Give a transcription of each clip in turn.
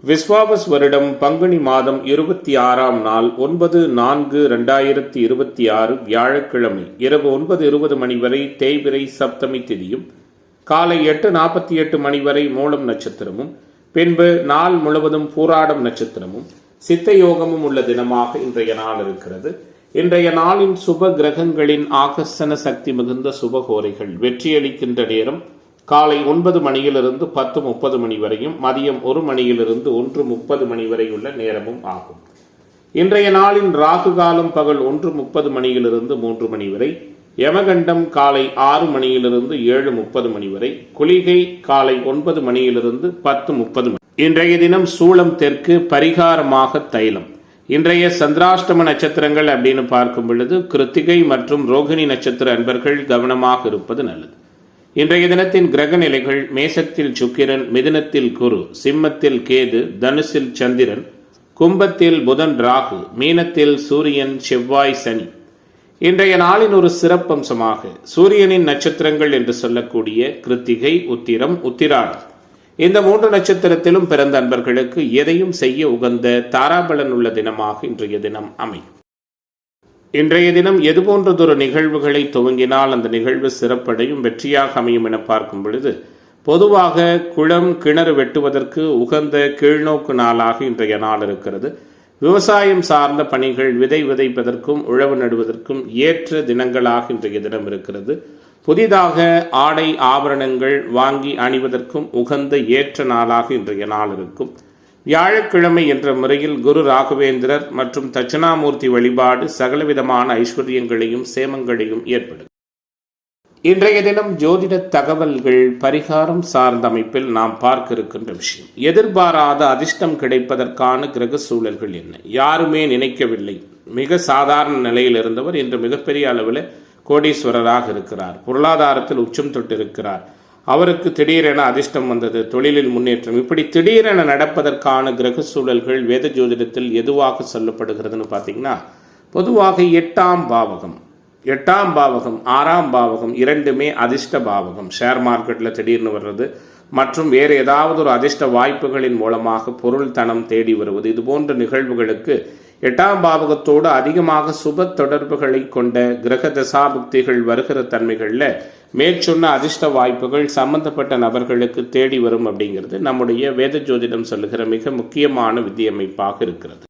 விஸ்வாவஸ் வருடம் பங்குனி மாதம் 26ஆம் நாள் 9/4/2026 வியாழக்கிழமை இரவு 9:20 மணி வரை தேய்பிறை சப்தமி திதியும் காலை 8:48 மணி வரை மூலம் நட்சத்திரமும் பின்பு நாள் முழுவதும் பூராடம் நட்சத்திரமும் சித்த யோகமும் உள்ள தினமாக இன்றைய நாள் இருக்கிறது. இன்றைய நாளின் சுப கிரகங்களின் ஆகர்ஷண சக்தி மிகுந்த சுபகோரைகள் வெற்றியளிக்கின்ற நேரம் காலை 9 மணியிலிருந்து 10:30 மணி வரையும் மதியம் 1 மணியிலிருந்து 1:30 மணி வரை உள்ள நேரமும் ஆகும். இன்றைய நாளின் ராகு காலம் பகல் 1:30 மணியிலிருந்து 3 மணி வரை, யமகண்டம் காலை 6 மணியிலிருந்து 7:30 மணி வரை, குளிகை காலை 9 மணியிலிருந்து 10:30 மணி. இன்றைய தினம் சூளம் தெற்கு, பரிகாரமாக தைலம். இன்றைய சந்திராஷ்டம நட்சத்திரங்கள் அப்படின்னு பார்க்கும் பொழுது கிருத்திகை மற்றும் ரோகிணி நட்சத்திர அன்பர்கள் கவனமாக இருப்பது நல்லது. இன்றைய தினத்தின் கிரக நிலைகள்: மேசத்தில் சுக்கிரன், மிதுனத்தில் குரு, சிம்மத்தில் கேது, தனுசில் சந்திரன், கும்பத்தில் புதன் ராகு, மீனத்தில் சூரியன் செவ்வாய் சனி. இன்றைய நாளின் ஒரு சிறப்பம்சமாக சூரியனின் நட்சத்திரங்கள் என்று சொல்லக்கூடிய கிருத்திகை, உத்திரம், உத்திராடம் இந்த 3 நட்சத்திரத்திலும் பிறந்த அன்பர்களுக்கு எதையும் செய்ய உகந்த தாராபலன் உள்ள தினமாக இன்றைய தினம் அமையும். இன்றைய தினம் எதுபோன்றதொரு நிகழ்வுகளை துவங்கினால் அந்த நிகழ்வு சிறப்படையும் வெற்றியாக அமையும் என பார்க்கும் பொழுது, பொதுவாக குளம் கிணறு வெட்டுவதற்கு உகந்த கீழ்நோக்கு நாளாக இன்றைய நாள் இருக்கிறது. விவசாயம் சார்ந்த பணிகள், விதை விதைப்பதற்கும் உழவு நடுவதற்கும் ஏற்ற தினங்களாக இன்றைய தினம் இருக்கிறது. புதிதாக ஆடை ஆபரணங்கள் வாங்கி அணிவதற்கும் உகந்த ஏற்ற நாளாக இன்றைய நாள் இருக்கும். வியாழக்கிழமை என்ற முறையில் குரு ராகவேந்திரர் மற்றும் தட்சிணாமூர்த்தி வழிபாடு சகலவிதமான ஐஸ்வர்யங்களையும் சேமங்களையும் ஏற்படும். இன்றைய தினம் ஜோதிட தகவல்கள் பரிகாரம் சார்ந்த அமைப்பில் நாம் பார்க்க இருக்கின்ற விஷயம், எதிர்பாராத அதிர்ஷ்டம் கிடைப்பதற்கான கிரக சூழல்கள் என்ன? யாருமே நினைக்கவில்லை. மிக சாதாரண நிலையில் இருந்தவர் இன்று மிகப்பெரிய அளவில் கோடீஸ்வரராக இருக்கிறார். பொருளாதாரத்தில் உச்சம் தொட்டிருக்கிறார். அவருக்கு திடீரென அதிர்ஷ்டம் வந்தது, தொழிலில் முன்னேற்றம். இப்படி திடீரென நடப்பதற்கான கிரக சூழல்கள் வேத ஜோதிடத்தில் எதுவாக சொல்லப்படுகிறதுன்னு பார்த்தீங்கன்னா, பொதுவாக 8ஆம் பாவகம், 6ஆம் பாவகம் இரண்டுமே அதிர்ஷ்ட பாவகம். ஷேர் மார்க்கெட்டில் திடீர்னு வர்றது மற்றும் வேறு ஏதாவது ஒரு அதிர்ஷ்ட வாய்ப்புகளின் மூலமாக பொருள் தனம் தேடி வருவது, இது போன்ற நிகழ்வுகளுக்கு 8ஆம் பாவகத்தோடு அதிகமாக சுப தொடர்புகளை கொண்ட கிரக தசாபுக்திகள் வருகிற தன்மைகளில் மேற்சொன்ன அதிர்ஷ்ட வாய்ப்புகள் சம்பந்தப்பட்ட நபர்களுக்கு தேடி வரும் அப்படிங்கிறது நம்முடைய வேத ஜோதிடம் சொல்லுகிற மிக முக்கியமான விதியமைப்பாக இருக்கிறது.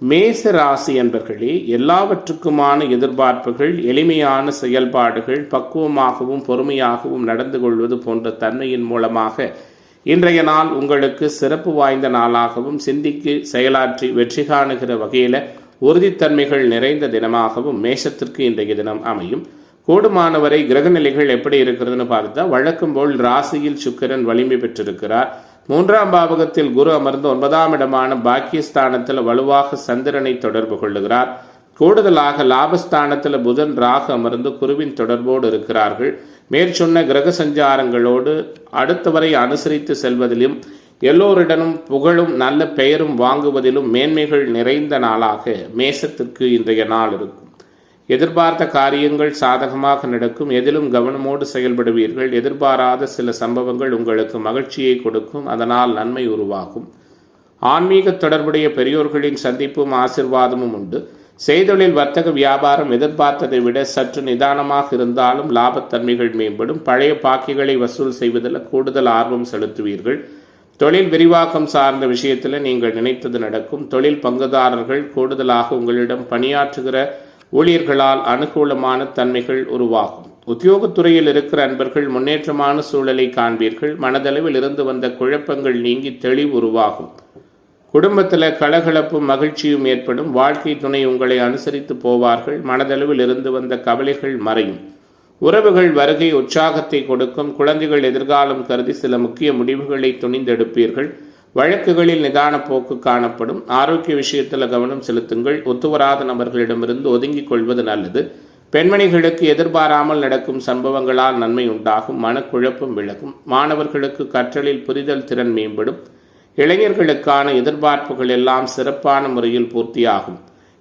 மேச ராசி என்பர்களே, எல்லாவற்றுக்குமான எதிர்பார்ப்புகள், எளிமையான செயல்பாடுகள், பக்குவமாகவும் பொறுமையாகவும் நடந்து கொள்வது போன்ற தன்மையின் மூலமாக இன்றைய நாள் உங்களுக்கு சிறப்பு வாய்ந்த நாளாகவும், சிந்திக்கு செயலாற்றி வெற்றி காணுகிற வகையில் உறுதித்தன்மைகள் நிறைந்த தினமாகவும் மேஷத்திற்கு இன்றைய தினம் அமையும். கூடுமானவரை கிரக நிலைகள் எப்படி இருக்கிறதுன்னு பார்த்தா, வழக்கம் போல் ராசியில் சுக்கிரன் வலிமை பெற்றிருக்கிறார். 3ஆம் பாவகத்தில் குரு அமர்ந்து 9ஆம் இடமான பாக்கியஸ்தானத்தில் வலுவாக சந்திரனை தொடர்பு கொள்ளுகிறார். கூடுதலாக லாபஸ்தானத்தில் புதன் ராகு அமர்ந்து குருவின் தொடர்போடு இருக்கிறார்கள். மேற்சொன்ன கிரக சஞ்சாரங்களோடு அடுத்தவரை அனுசரித்து செல்வதிலும் எல்லோரிடனும் புகழும் நல்ல பெயரும் வாங்குவதிலும் மேன்மைகள் நிறைந்த நாளாக மேசத்திற்கு இன்றைய நாள் இருக்கும். எதிர்பார்த்த காரியங்கள் சாதகமாக நடக்கும். எதிலும் கவனமோடு செயல்படுவீர்கள். எதிர்பாராத சில சம்பவங்கள் உங்களுக்கு மகிழ்ச்சியை கொடுக்கும். அதனால் நன்மை உருவாகும். ஆன்மீக தொடர்புடைய பெரியோர்களின் சந்திப்பும் ஆசிர்வாதமும் உண்டு. செய்தொழில், வர்த்தக, வியாபாரம் எதிர்பார்த்ததை விட சற்று நிதானமாக இருந்தாலும் லாபத்தன்மைகள் மேம்படும். பழைய பாக்கிகளை வசூல் செய்வதில் கூடுதல் ஆர்வம் செலுத்துவீர்கள். தொழில் விரிவாக்கம் சார்ந்த விஷயத்தில் நீங்கள் நினைத்தது நடக்கும். தொழில் பங்குதாரர்கள் கூடுதலாக உங்களிடம் பணியாற்றுகிற ஊழியர்களால் அனுகூலமான தன்மைகள் உருவாகும். உத்தியோகத்துறையில் இருக்கிற அன்பர்கள் முன்னேற்றமான சூழலை காண்பீர்கள். மனதளவில் இருந்து வந்த குழப்பங்கள் நீங்கி தெளிவு உருவாகும். குடும்பத்தில் கலகலப்பும் மகிழ்ச்சியும் ஏற்படும். வாழ்க்கை துணை உங்களை அனுசரித்து போவார்கள். மனதளவில் இருந்து வந்த கவலைகள் மறையும். உறவுகள் வருகை உற்சாகத்தை கொடுக்கும். குழந்தைகள் எதிர்காலம் கருதி சில முக்கிய முடிவுகளை துணிந்தெடுப்பீர்கள். வழக்குகளில் நிதான போக்கு காணப்படும். ஆரோக்கிய விஷயத்தில் கவனம் செலுத்துங்கள். ஒத்துவராத நபர்களிடமிருந்து ஒதுங்கிக் கொள்வது நல்லது. பெண்மணிகளுக்கு எதிர்பாராமல் நடக்கும் சம்பவங்களால் நன்மை உண்டாகும். மனக்குழப்பம் விலகும். மாணவர்களுக்கு கற்றலில் புரிதல் திறன் மேம்படும். இளைஞர்களுக்கான எதிர்பார்ப்புகள் எல்லாம் சிறப்பான முறையில் பூர்த்தியாகும்.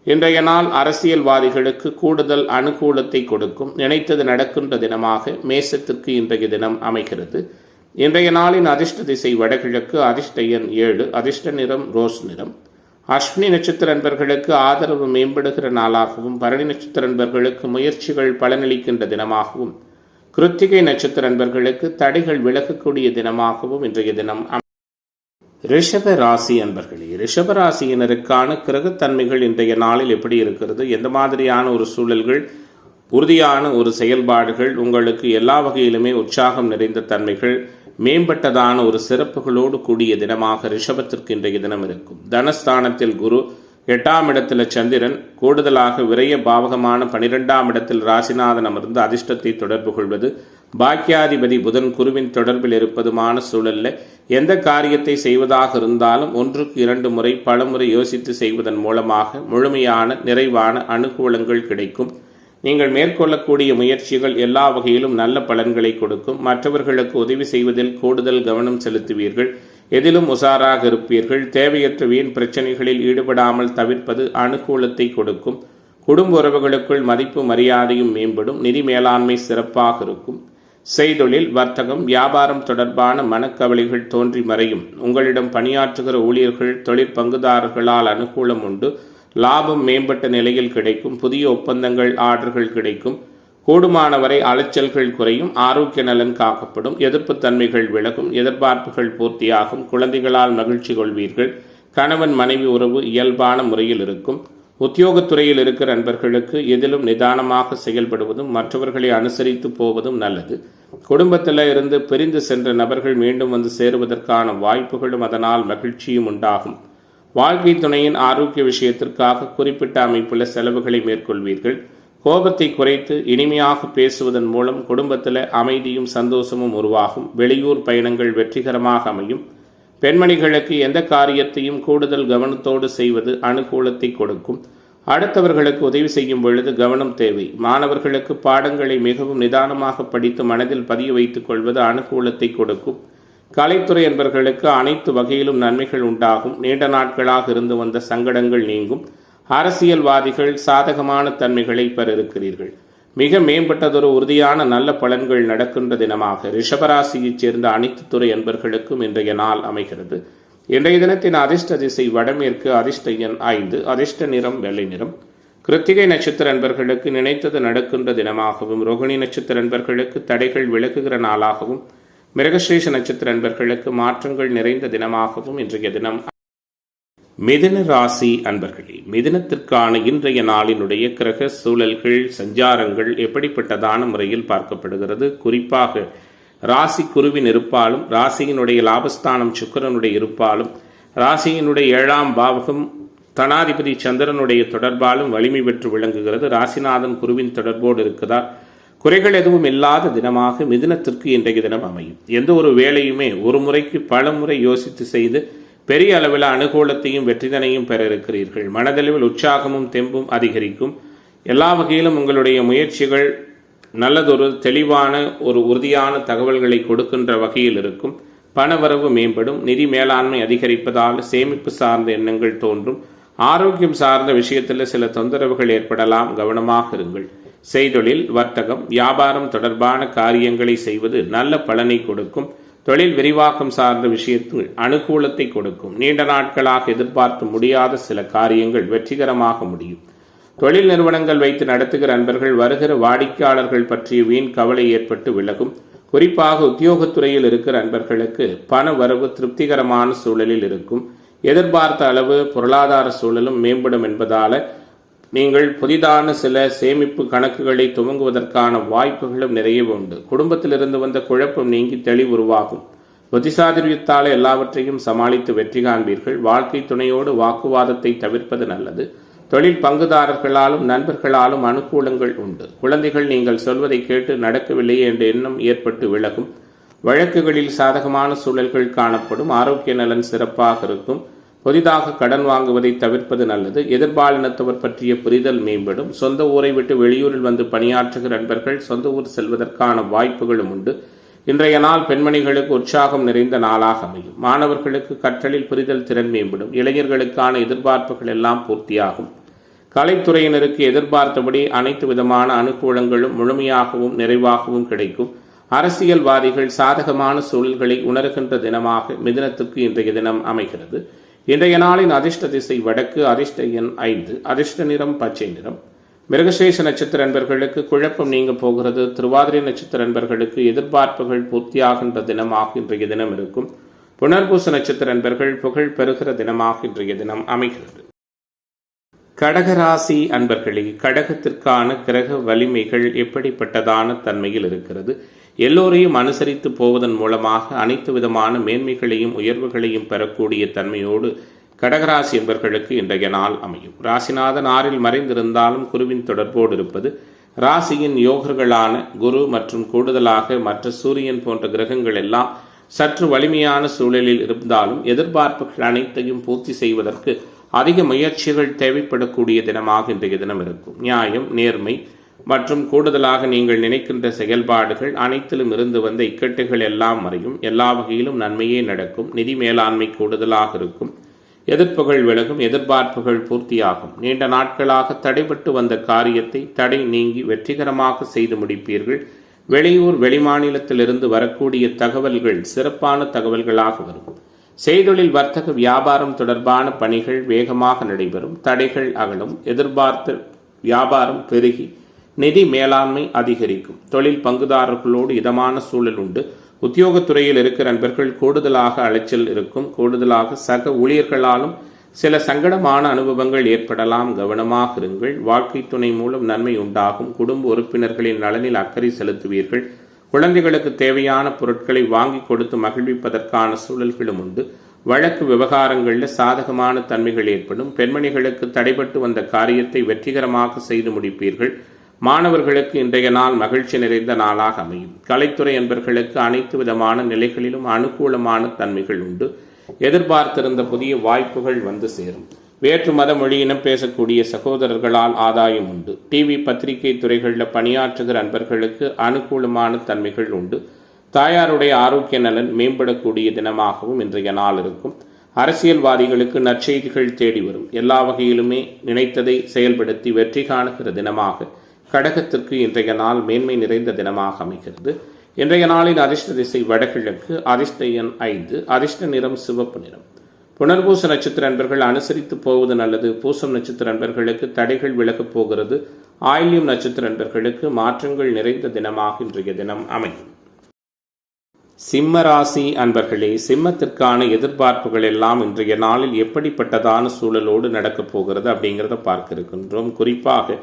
இன்றைய நாள் அரசியல்வாதிகளுக்கு கூடுதல் அனுகூலத்தை கொடுக்கும். நினைத்தது நடக்கின்ற தினமாக மேசத்திற்கு இன்றைய தினம் அமைகிறது. இன்றைய நாளின் அதிர்ஷ்ட திசை வடகிழக்கு, அதிர்ஷ்ட எண் 7, அதிர்ஷ்ட நிறம் ரோஸ் நிறம். அஸ்வினி நட்சத்திர அன்பர்களுக்கு ஆதரவு மேம்படுகிற நாளாகவும், பரணி நட்சத்திர அன்பர்களுக்கு முயற்சிகள் பலனளிக்கின்ற தினமாகவும், கிருத்திகை நட்சத்திர அன்பர்களுக்கு தடைகள் விலகக்கூடிய தினமாகவும் இன்றைய தினம். ரிஷப ராசி அன்பர்களே, ரிஷப ராசியினருக்கான கிரகத்தன்மைகள் இன்றைய நாளில் எப்படி இருக்கிறது, எந்த மாதிரியான ஒரு சூழல்கள், உறுதியான ஒரு செயல்பாடுகள், உங்களுக்கு எல்லா வகையிலுமே உற்சாகம் நிறைந்த தன்மைகள், மேம்பட்டதான ஒரு சிறப்புகளோடு கூடிய தினமாக ரிஷபத்திற்கு இன்றைய தினம் இருக்கும். தனஸ்தானத்தில் குரு, 8ஆம் இடத்தில் சந்திரன், கூடுதலாக விரய பாவகமான 12ஆம் இடத்தில் ராசிநாதன் அமர்ந்து அதிர்ஷ்டத்தை தொடர்பு கொள்வது, பாக்கியாதிபதி புதன் குருவின் தொடர்பில் இருப்பதுமான சூழலில் எந்த காரியத்தை செய்வதாக இருந்தாலும் 1க்கு 2 முறை பலமுறை யோசித்து செய்வதன் மூலமாக முழுமையான நிறைவான அனுகூலங்கள் கிடைக்கும். நீங்கள் மேற்கொள்ளக்கூடிய முயற்சிகள் எல்லா வகையிலும் நல்ல பலன்களை கொடுக்கும். மற்றவர்களுக்கு உதவி செய்வதில் கூடுதல் கவனம் செலுத்துவீர்கள். எதிலும் உசாராக இருப்பீர்கள். தேவையற்ற வீண் பிரச்சனைகளில் ஈடுபடாமல் தவிர்ப்பது அனுகூலத்தை கொடுக்கும். குடும்ப உறவுகளுக்குள் மதிப்பு மரியாதையும் மேம்படும். நிதி மேலாண்மை சிறப்பாக இருக்கும். செய்தொழில், வர்த்தகம், வியாபாரம் தொடர்பான மனக்கவலைகள் தோன்றி மறையும். உங்களிடம் பணியாற்றுகிற ஊழியர்கள், தொழிற் பங்குதாரர்களால் அனுகூலம் உண்டு. லாபம் மேம்பட்ட நிலையில் கிடைக்கும். புதிய ஒப்பந்தங்கள், ஆர்டர்கள் கிடைக்கும். கூடுமானவரை அலைச்சல்கள் குறையும். ஆரோக்கிய நலன் காக்கப்படும். எதிர்ப்பு தன்மைகள் விலகும். எதிர்பார்ப்புகள் பூர்த்தியாகும். குழந்தைகளால் மகிழ்ச்சி கொள்வீர்கள். கணவன் மனைவி உறவு இயல்பான முறையில் இருக்கும். உத்தியோகத்துறையில் இருக்கிற நண்பர்களுக்கு எதிலும் நிதானமாக செயல்படுவதும் மற்றவர்களை அனுசரித்து போவதும் நல்லது. குடும்பத்தில் இருந்து பிரிந்து சென்ற நபர்கள் மீண்டும் வந்து சேருவதற்கான வாய்ப்புகளும் அதனால் மகிழ்ச்சியும் உண்டாகும். வாழ்க்கை துணையின் ஆரோக்கிய விஷயத்திற்காக குறிப்பிட்ட அமைப்புள்ள செலவுகளை மேற்கொள்வீர்கள். கோபத்தை குறைத்து இனிமையாக பேசுவதன் மூலம் குடும்பத்தில் அமைதியும் சந்தோஷமும் உருவாகும். வெளியூர் பயணங்கள் வெற்றிகரமாக அமையும். பெண்மணிகளுக்கு எந்த காரியத்தையும் கூடுதல் கவனத்தோடு செய்வது அனுகூலத்தை கொடுக்கும். அடுத்தவர்களுக்கு உதவி செய்யும் பொழுது கவனம் தேவை. மாணவர்களுக்கு பாடங்களை மிகவும் நிதானமாக படித்து மனதில் பதிய வைத்துக் கொள்வது அனுகூலத்தை கொடுக்கும். கலைத்துறை என்பவர்களுக்கு அனைத்து வகையிலும் நன்மைகள் உண்டாகும். நீண்ட நாட்களாக இருந்து வந்த சங்கடங்கள் நீங்கும். அரசியல்வாதிகள் சாதகமான தன்மைகளை பெற இருக்கிறீர்கள். மிக மேம்பட்டதொரு உறுதியான நல்ல பலன்கள் நடக்கின்ற தினமாக ரிஷபராசியைச் சேர்ந்த அனைத்து துறை என்பர்களுக்கும் இன்றைய நாள் அமைகிறது. இன்றைய தினத்தின் அதிர்ஷ்ட திசை வடமேற்கு, அதிர்ஷ்ட எண் 5, அதிர்ஷ்ட நிறம் வெள்ளை நிறம். கிருத்திகை நட்சத்திர அன்பர்களுக்கு நினைத்தது நடக்கின்ற தினமாகவும், ரோகிணி நட்சத்திர அன்பர்களுக்கு தடைகள் விலகுகிற நாளாகவும், மிருகஸ்ரீஷ நட்சத்திர அன்பர்களுக்கு மாற்றங்கள் நிறைந்த தினமாகவும் இன்றைய தினம். மிதுன ராசி அன்பர்களே, மிதுனத்திற்கான இன்றைய நாளினுடைய கிரக சூழல்கள், சஞ்சாரங்கள் எப்படிப்பட்டதான முறையில் பார்க்கப்படுகிறது. குறிப்பாக ராசி குருவின் இருப்பாலும், ராசியினுடைய லாபஸ்தானம் சுக்கிரனுடைய இருப்பாலும், ராசியினுடைய 7ஆம் பாவகம் தனாதிபதி சந்திரனுடைய தொடர்பாலும் வலிமை பெற்று விளங்குகிறது. ராசிநாதன் குருவின் தொடர்போடு இருக்குதால் குறைகள் எதுவும் இல்லாத தினமாக மிதுனத்திற்கு இன்றைய தினம் அமையும். எந்த ஒரு வேலையுமே ஒரு முறைக்கு பல முறை யோசித்து செய்து பெரிய அளவில் அனுகூலத்தையும் வெற்றிதனையும் பெற இருக்கிறீர்கள். மனதளவில் உற்சாகமும் தெம்பும் அதிகரிக்கும். எல்லா வகையிலும் உங்களுடைய முயற்சிகள் நல்லதொரு தெளிவான ஒரு உறுதியான தகவல்களை கொடுக்கின்ற வகையில் இருக்கும். பணவரவு மேம்படும். நிதி மேலாண்மை அதிகரிப்பதால் சேமிப்பு சார்ந்த எண்ணங்கள் தோன்றும். ஆரோக்கியம் சார்ந்த விஷயத்தில் சில தொந்தரவுகள் ஏற்படலாம். கவனமாக இருங்கள். செய்தொழில், வர்த்தகம், வியாபாரம் தொடர்பான காரியங்களை செய்வது நல்ல பலனை கொடுக்கும். தொழில் விரிவாக்கம் சார்ந்த விஷயத்தில் அனுகூலத்தை கொடுக்கும். நீண்ட நாட்களாக எதிர்பார்க்க முடியாத சில காரியங்கள் வெற்றிகரமாக முடியும். தொழில் நிறுவனங்கள் வைத்து நடத்துகிற அன்பர்கள் வருகிற வாடிக்கையாளர்கள் பற்றிய வீண் கவலை ஏற்பட்டு விலகும். குறிப்பாக உத்தியோகத்துறையில் இருக்கிற அன்பர்களுக்கு பண வரவு திருப்திகரமான சூழலில் இருக்கும். எதிர்பார்த்த அளவு பொருளாதார சூழலும் மேம்படும் என்பதால நீங்கள் புதிதான சில சேமிப்பு கணக்குகளை துவங்குவதற்கான வாய்ப்புகளும் நிறைய உண்டு. குடும்பத்திலிருந்து வந்த குழப்பம் நீங்கி தெளிவு உருவாகும். புத்திசாதுரியத்தால் எல்லாவற்றையும் சமாளித்து வெற்றி காண்பீர்கள். வாழ்க்கை துணையோடு வாக்குவாதத்தை தவிர்ப்பது நல்லது. தொழில் பங்குதாரர்களாலும் நண்பர்களாலும் அனுகூலங்கள் உண்டு. குழந்தைகள் நீங்கள் சொல்வதை கேட்டு நடக்கவில்லையே என்ற எண்ணம் ஏற்பட்டு விலகும். வழக்குகளில் சாதகமான சூழல்கள் காணப்படும். ஆரோக்கிய நலன் சிறப்பாக இருக்கும். புதிதாக கடன் வாங்குவதை தவிர்ப்பது நல்லது. எதிர்பாலினத்தவர் பற்றிய புரிதல் மேம்படும். சொந்த ஊரை விட்டு வெளியூரில் வந்து பணியாற்றுகிற நண்பர்கள் சொந்த ஊர் செல்வதற்கான வாய்ப்புகளும் உண்டு. இன்றைய நாள் பெண்மணிகளுக்கு உற்சாகம் நிறைந்த நாளாக அமையும். மாணவர்களுக்கு கற்றலில் புரிதல் திறன் மேம்படும். இளைஞர்களுக்கான எதிர்பார்ப்புகள் எல்லாம் பூர்த்தியாகும். கலைத்துறையினருக்கு எதிர்பார்த்தபடி அனைத்து விதமான அனுகூலங்களும் முழுமையாகவும் நிறைவாகவும் கிடைக்கும். அரசியல்வாதிகள் சாதகமான சூழல்களை உணர்கின்ற தினமாக மிதுனத்துக்கு இன்றைய தினம் அமைகிறது. இன்றைய நாளின் அதிர்ஷ்ட திசை வடக்கு, அதிர்ஷ்ட எண் 5, அதிர்ஷ்ட நிறம் பச்சை நிறம். மிருகசேஷ நட்சத்திர அன்பர்களுக்கு குழப்பம் நீங்க போகிறது. திருவாதிரை நட்சத்திர அன்பர்களுக்கு எதிர்பார்ப்புகள் பூர்த்தியாகின்ற தினமாக இன்றைய தினம் இருக்கும். புனர்பூச நட்சத்திர அன்பர்கள் புகழ் பெறுகிற தினமாக இன்றைய தினம் அமைகிறது. கடகராசி அன்பர்களே, கடகத்திற்கான கிரக வலிமைகள் எப்படிப்பட்டதான தன்மையில் இருக்கிறது? எல்லோரையும் அனுசரித்து போவதன் மூலமாக அனைத்து விதமான மேன்மைகளையும் உயர்வுகளையும் பெறக்கூடிய தன்மையோடு கடகராசி என்பர்களுக்கு இன்றைய நாள் அமையும். ராசிநாதன் 6ல் மறைந்திருந்தாலும் குருவின் தொடர்போடு இருப்பது ராசியின் யோகர்களான குரு மற்றும் கூடுதலாக மற்ற சூரியன் போன்ற கிரகங்கள் எல்லாம் சற்று வலிமையான சூழலில் இருந்தாலும் எதிர்பார்ப்புகள் அனைத்தையும் பூர்த்தி செய்வதற்கு அதிக முயற்சிகள் தேவைப்படக்கூடிய தினமாக இன்றைய தினம் இருக்கும். நியாயம், நேர்மை மற்றும் கூடுதலாக நீங்கள் நினைக்கின்ற செயல்பாடுகள் அனைத்திலும் இருந்து வந்த இக்கட்டுகள் எல்லாம் மறையும். எல்லா வகையிலும் நன்மையே நடக்கும். நிதி மேலாண்மை கூடுதலாக இருக்கும். எதிர்ப்புகள் விலகும். எதிர்பார்ப்புகள் பூர்த்தியாகும். நீண்ட நாட்களாக தடைபட்டு வந்த காரியத்தை தடை நீங்கி வெற்றிகரமாக செய்து முடிப்பீர்கள். வெளியூர் வெளிமாநிலத்திலிருந்து வரக்கூடிய தகவல்கள் சிறப்பான தகவல்களாக வரும். செய்தொழில், வர்த்தக, வியாபாரம் தொடர்பான பணிகள் வேகமாக நடைபெறும். தடைகள் அகலும். எதிர்பார்த்த வியாபாரம் பெருகி நிதி மேலாண்மை அதிகரிக்கும். தொழில் பங்குதாரர்களோடு இதமான சூழல் உண்டு. உத்தியோகத்துறையில் இருக்கிற நண்பர்கள் கூடுதலாக அலைச்சல் இருக்கும். கூடுதலாக சக ஊழியர்களாலும் சில சங்கடமான அனுபவங்கள் ஏற்படலாம். கவனமாக இருங்கள். வாழ்க்கை துணை மூலம் நன்மை உண்டாகும். குடும்ப உறுப்பினர்களின் நலனில் அக்கறை செலுத்துவீர்கள். குழந்தைகளுக்கு தேவையான பொருட்களை வாங்கி கொடுத்து மகிழ்விப்பதற்கான சூழல்களும் உண்டு. வழக்கு விவகாரங்களில் சாதகமான தன்மைகள் ஏற்படும். பெண்மணிகளுக்கு தடைபட்டு வந்த காரியத்தை வெற்றிகரமாக செய்து முடிப்பீர்கள். மாணவர்களுக்கு இன்றைய நாள் மகிழ்ச்சி நிறைந்த நாளாக அமையும். கலைத்துறை என்பர்களுக்கு அனைத்து விதமான நிலைகளிலும் அனுகூலமான தன்மைகள் உண்டு. எதிர்பார்த்திருந்த புதிய வாய்ப்புகள் வந்து சேரும். வேற்று மத மொழியினம் பேசக்கூடிய சகோதரர்களால் ஆதாயம் உண்டு. டிவி, பத்திரிகை துறைகளில் பணியாற்றுகிற அன்பர்களுக்கு அனுகூலமான தன்மைகள் உண்டு. தாயாருடைய ஆரோக்கிய நலன் மேம்படக்கூடிய தினமாகவும் இன்றைய நாள் இருக்கும். அரசியல்வாதிகளுக்கு நற்செய்திகள் தேடி வரும். எல்லா வகையிலுமே நினைத்ததை செயல்படுத்தி வெற்றி காணுகிற தினமாக கடகத்திற்கு இன்றைய நாள் மேன்மை நிறைந்த தினமாக அமைகிறது. இன்றைய நாளின் அதிர்ஷ்ட திசை வடகிழக்கு, அதிர்ஷ்ட எண் 5, அதிர்ஷ்ட நிறம் சிவப்பு நிறம். புனர்பூச நட்சத்திர அன்பர்கள் அனுசரித்து போவது நல்லது. பூசம் நட்சத்திர அன்பர்களுக்கு தடைகள் விலகப் போகிறது. ஆயில்யம் நட்சத்திர அன்பர்களுக்கு மாற்றங்கள் நிறைந்த தினமாக இன்றைய தினம் அமையும். சிம்ம ராசி அன்பர்களே, சிம்மத்திற்கான எதிர்பார்ப்புகள் எல்லாம் இன்றைய நாளில் எப்படிப்பட்டதான சூழலோடு நடக்கப் போகிறது அப்படிங்கிறத பார்க்க இருக்கின்றோம். குறிப்பாக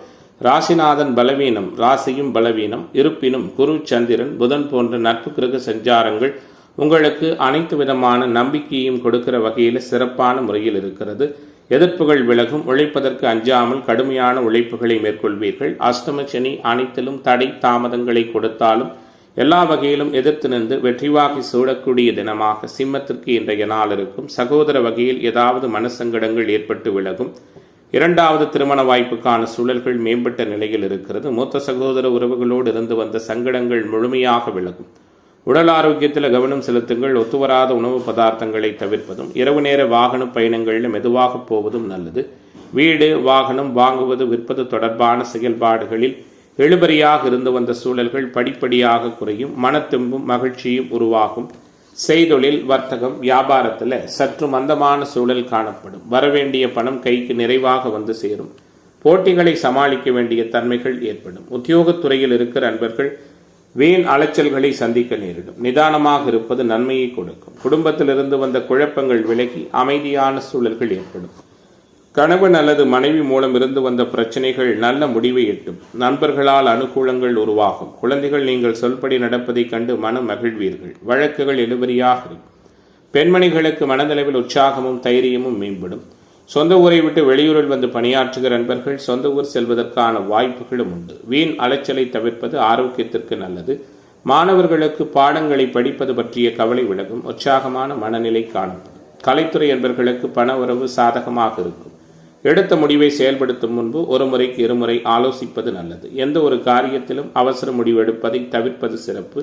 ராசிநாதன் பலவீனம், ராசியும் பலவீனம். இருப்பினும் குரு, சந்திரன், புதன் போன்ற நட்பு கிரக சஞ்சாரங்கள் உங்களுக்கு அனைத்து விதமான நம்பிக்கையும் கொடுக்கிற வகையில் சிறப்பான முறையில் இருக்கிறது. எதிர்ப்புகள் விலகும். உழைப்பதற்கு அஞ்சாமல் கடுமையான உழைப்புகளை மேற்கொள்வீர்கள். அஷ்டம சனி அனைத்திலும் தடை தாமதங்களை கொடுத்தாலும் எல்லா வகையிலும் எதிர்த்து நின்று வெற்றிவாகி சூடக்கூடிய தினமாக சிம்மத்திற்கு இன்றைய நாள் இருக்கும். சகோதர வகையில் ஏதாவது மனசங்கடங்கள் ஏற்பட்டு விலகும். இரண்டாவது திருமண வாய்ப்புக்கான சூழல்கள் மேம்பட்ட நிலையில் இருக்கிறது. மூத்த சகோதர உறவுகளோடு இருந்து வந்த சங்கடங்கள் முழுமையாக விலகும். உடல் ஆரோக்கியத்தில் கவனம் செலுத்துங்கள். ஒத்துவராத உணவு பதார்த்தங்களை தவிர்ப்பதும் இரவு நேர வாகன பயணங்களில் மெதுவாக போவதும் நல்லது. வீடு, வாகனம் வாங்குவது, விற்பது தொடர்பான செயல்பாடுகளில் இழுபறியாக இருந்து வந்த சூழல்கள் படிப்படியாக குறையும். மனத்தெம்பும் மகிழ்ச்சியும் உருவாகும். செய்தொழில், வர்த்தகம், வியாபாரத்தில் சற்று மந்தமான சூழல் காணப்படும். வரவேண்டிய பணம் கைக்கு நிறைவாக வந்து சேரும். போட்டிகளை சமாளிக்க வேண்டிய தன்மைகள் ஏற்படும். உத்தியோகத்துறையில் இருக்கிற அன்பர்கள் வீண் அலைச்சல்களை சந்திக்க நேரிடும். நிதானமாக இருப்பது நன்மையை கொடுக்கும். குடும்பத்திலிருந்து வந்த குழப்பங்கள் விலகி அமைதியான சூழல்கள் ஏற்படும். கணவன் அல்லது மனைவி மூலம் இருந்து வந்த பிரச்சனைகள் நல்ல முடிவை எட்டும். நண்பர்களால் அனுகூலங்கள் உருவாகும். குழந்தைகள் நீங்கள் சொல்படி நடப்பதை கண்டு மனம் மகிழ்வீர்கள். வழக்குகள் இழுபறியாக இருக்கும். பெண்மணிகளுக்கு மனதளவில் உற்சாகமும் தைரியமும் மேம்படும். சொந்த ஊரை விட்டு வெளியூரில் வந்து பணியாற்றுகிற நண்பர்கள் சொந்த ஊர் செல்வதற்கான வாய்ப்புகளும் உண்டு. வீண் அலைச்சலை தவிர்ப்பது ஆரோக்கியத்திற்கு நல்லது. மாணவர்களுக்கு பாடங்களை படிப்பது பற்றிய கவலை விலகும். உற்சாகமான மனநிலை காணப்படும். கலைத்துறை என்பர்களுக்கு பண உறவு சாதகமாக இருக்கும். எடுத்த முடிவை செயல்படுத்தும் முன்பு ஒரு முறைக்கு இருமுறை ஆலோசிப்பது நல்லது. எந்த ஒரு காரியத்திலும் அவசர முடிவு எடுப்பதை தவிர்ப்பது சிறப்பு.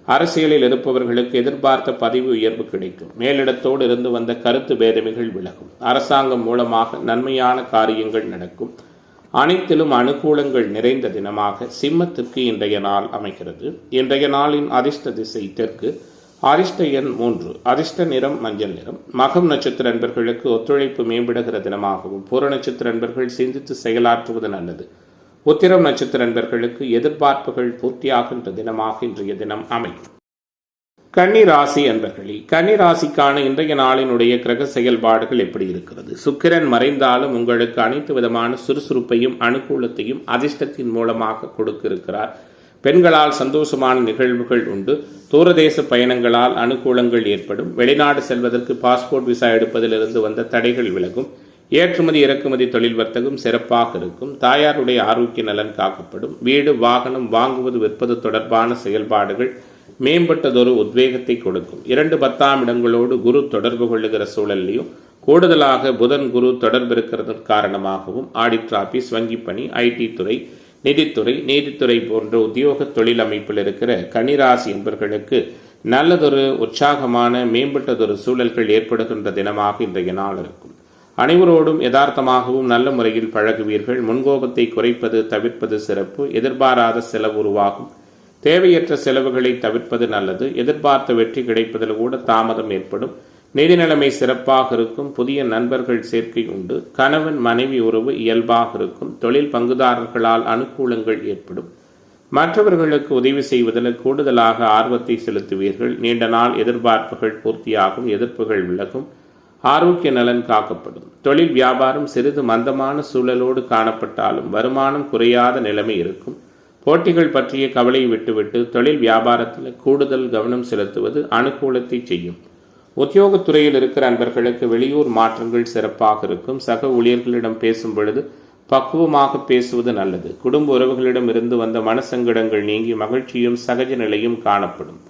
அரசியலில் இருப்பவர்களுக்கு எதிர்பார்த்த பதவி உயர்வு கிடைக்கும். மேலிடத்தோடு இருந்து வந்த கருத்து பேதமைகள் விலகும். அரசாங்கம் மூலமாக நன்மையான காரியங்கள் நடக்கும். அனைத்திலும் அனுகூலங்கள் நிறைந்த தினமாக சிம்மத்திற்கு இன்றைய நாள் அமைகிறது. இன்றைய நாளின் அதிர்ஷ்ட திசை தெற்கு, அதிர்ஷ்ட எண் 3, அதிர்ஷ்ட நிறம் மஞ்சள் நிறம். மகம் நட்சத்திர அன்பர்களுக்கு ஒத்துழைப்பு மேம்படுகிற தினமாகவும், பூர நட்சத்திர அன்பர்கள் சிந்தித்து செயலாற்றுவது நல்லது. உத்திரம் நட்சத்திர அன்பர்களுக்கு எதிர்பார்ப்புகள் பூர்த்தியாகின்ற தினமாக இன்றைய தினம் அமையும். கன்னி ராசி அன்பர்களே, கன்னி ராசிக்கான இன்றைய நாளினுடைய கிரக செயல்பாடுகள் எப்படி இருக்கிறது? சுக்கிரன் மறைந்தாலும் உங்களுக்கு அனைத்து விதமான சுறுசுறுப்பையும் அனுகூலத்தையும் அதிர்ஷ்டத்தின் மூலமாக கொடுக்க இருக்கிறார். பெண்களால் சந்தோஷமான நிகழ்வுகள் உண்டு. தூரதேச பயணங்களால் அனுகூலங்கள் ஏற்படும். வெளிநாடு செல்வதற்கு பாஸ்போர்ட் விசா எடுப்பதிலிருந்து வந்த தடைகள் விலகும். ஏற்றுமதி இறக்குமதி தொழில் வர்த்தகம் சிறப்பாக இருக்கும். தாயாருடைய ஆரோக்கிய நலன் காக்கப்படும். வீடு வாகனம் வாங்குவது விற்பது தொடர்பான செயல்பாடுகள் மேம்பட்டதொரு உத்வேகத்தை கொடுக்கும். 2 10ஆம் இடங்களோடு குரு தொடர்பு கொள்ளுகிற சூழல்லையும் கூடுதலாக புதன் குரு தொடர்பு இருக்கிறதன் காரணமாகவும் ஆடிட் ஆபீஸ், வங்கிப்பணி, ஐடி துறை, நிதித்துறை, நீதித்துறை போன்ற உத்தியோக தொழில் அமைப்பில் இருக்கிற கன்னிராசி என்பவர்களுக்கு நல்லதொரு உற்சாகமான மேம்பட்டதொரு சூழல்கள் ஏற்படுகின்ற தினமாக இன்றைய நாள் இருக்கும். அனைவரோடும் யதார்த்தமாகவும் நல்ல முறையில் பழகுவீர்கள். முன்கோபத்தை குறைப்பது தவிர்ப்பது சிறப்பு. எதிர்பாராத செலவு உருவாகும். தேவையற்ற செலவுகளை தவிர்ப்பது நல்லது. எதிர்பார்த்த வெற்றி கிடைப்பதில் கூட தாமதம் ஏற்படும். நிதி நிலைமை சிறப்பாக இருக்கும். புதிய நண்பர்கள் சேர்க்கை உண்டு. கணவன் மனைவி உறவு இயல்பாக இருக்கும். தொழில் பங்குதாரர்களால் அனுகூலங்கள் ஏற்படும். மற்றவர்களுக்கு உதவி செய்வதில் கூடுதலாக ஆர்வத்தை செலுத்துவீர்கள். நீண்ட நாள் எதிர்பார்ப்புகள் பூர்த்தியாகும். எதிர்ப்புகள் விலகும். ஆரோக்கிய நலன் காக்கப்படும். தொழில் வியாபாரம் சிறிது மந்தமான சூழலோடு காணப்பட்டாலும் வருமானம் குறையாத நிலைமை இருக்கும். போட்டிகள் பற்றிய கவலையை விட்டுவிட்டு தொழில் வியாபாரத்தில் கூடுதல் கவனம் செலுத்துவது அனுகூலத்தை செய்யும். உத்தியோகத்துறையில் இருக்கிற அன்பர்களுக்கு வெளியூர் மாற்றங்கள் சிறப்பாக இருக்கும். சக ஊழியர்களிடம் பேசும் பொழுது பக்குவமாக பேசுவது நல்லது. குடும்ப உறவுகளிடம் இருந்து வந்த மனசங்கடங்கள் நீங்கி மகிழ்ச்சியும் சகஜ நிலையும் காணப்படும்.